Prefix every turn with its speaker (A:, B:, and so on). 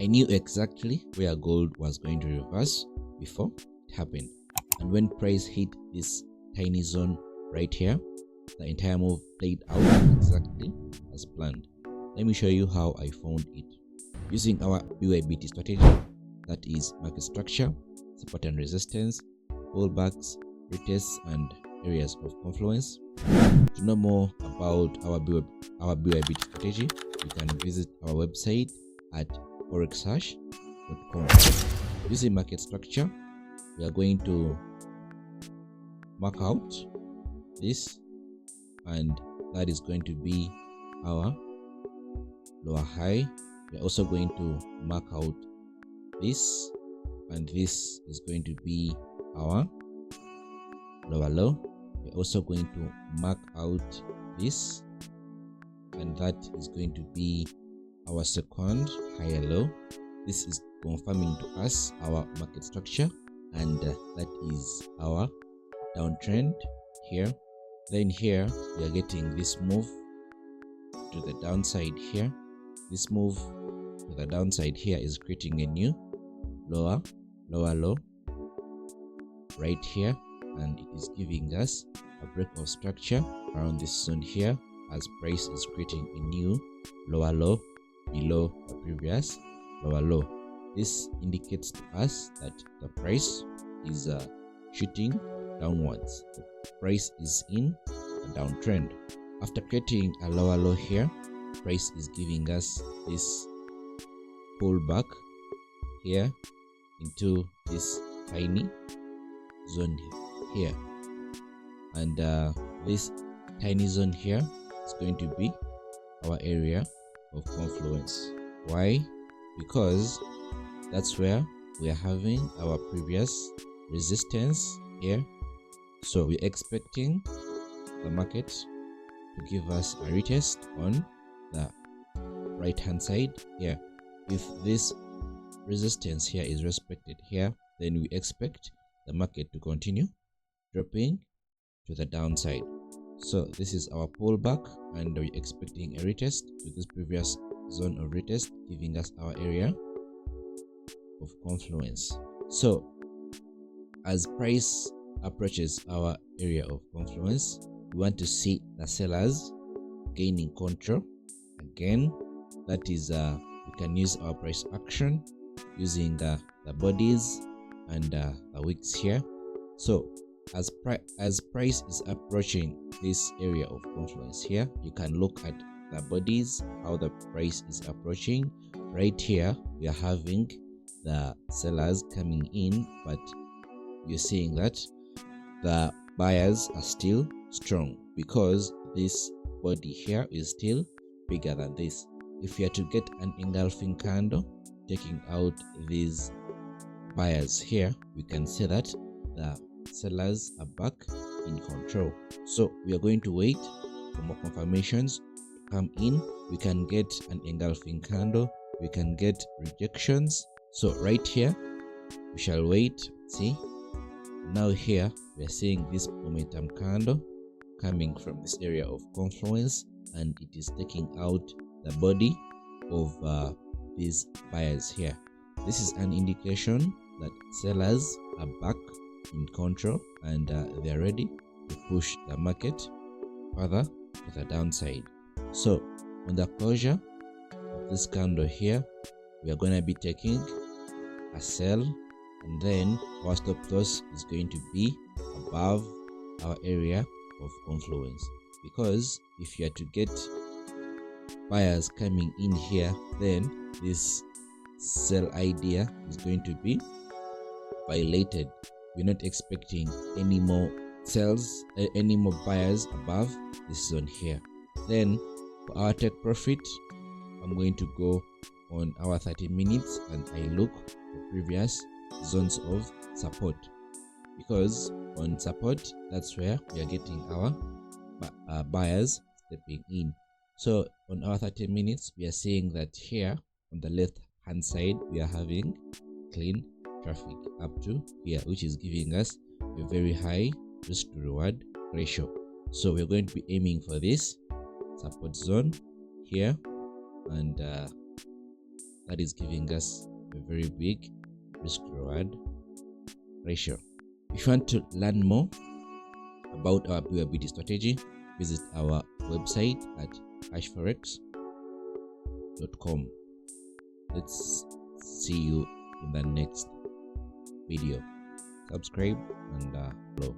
A: I knew exactly where gold was going to reverse before it happened. And when price hit this tiny zone right here, the entire move played out exactly as planned. Let me show you how I found it. Using our BYBT strategy, that is market structure, support and resistance, pullbacks, retests, and areas of confluence. To know more about our BYBT strategy, you can visit our website at forexhash.com. Using market structure, we are going to mark out this, and that is going to be our lower high. We are also going to mark out this, and this is going to be our lower low. We're also going to mark out this, and that is going to be our second higher low. This is confirming to us our market structure, and that is our downtrend here. Then here we are getting this move to the downside here. This move to the downside here is creating a new lower low right here, and it is giving us a break of structure around this zone here, as price is creating a new lower low below the previous lower low. This indicates to us that the price is shooting downwards. The price is in a downtrend. After creating a lower low here, price is giving us this pullback here into this tiny zone here, and this tiny zone here is going to be our area of confluence. Why? Because that's where we are having our previous resistance here. So we're expecting the market to give us a retest on the right hand side here. If this resistance here is respected here, then we expect the market to continue dropping to the downside. So this is our pullback, and we're expecting a retest to this previous zone of retest, giving us our area of confluence. So as price approaches our area of confluence, we want to see the sellers gaining control again. That is we can use our price action using the bodies and the wicks here. So as price is approaching this area of confluence here, you can look at the bodies, how the price is approaching. Right here we are having the sellers coming in, but you're seeing that the buyers are still strong because this body here is still bigger than this. If you are to get an engulfing candle taking out these buyers here, we can say that the sellers are back in control. So we are going to wait for more confirmations to come in. We can get an engulfing candle, we can get rejections. So right here we shall wait. See, now here we are seeing this momentum candle coming from this area of confluence, and it is taking out the body of these buyers here. This is an indication that sellers are back in control, and they are ready to push the market further to the downside. So on the closure of this candle here, we are going to be taking a sell, and then our stop loss is going to be above our area of confluence, because if you are to get buyers coming in here, then this sell idea is going to be violated. We're not expecting any more sells, any more buyers above this zone here. Then for our take profit, I'm going to go on our 30 minutes and I look for previous zones of support, because on support, that's where we are getting our buyers stepping in. So on our 30 minutes, we are seeing that here on the left hand side, we are having clean traffic up to here, which is giving us a very high risk to reward ratio. So we're going to be aiming for this support zone here, and that is giving us a very big risk reward ratio. If you want to learn more about our probability strategy, visit our website at hashforex.com. Let's see you in the next video. Subscribe and follow.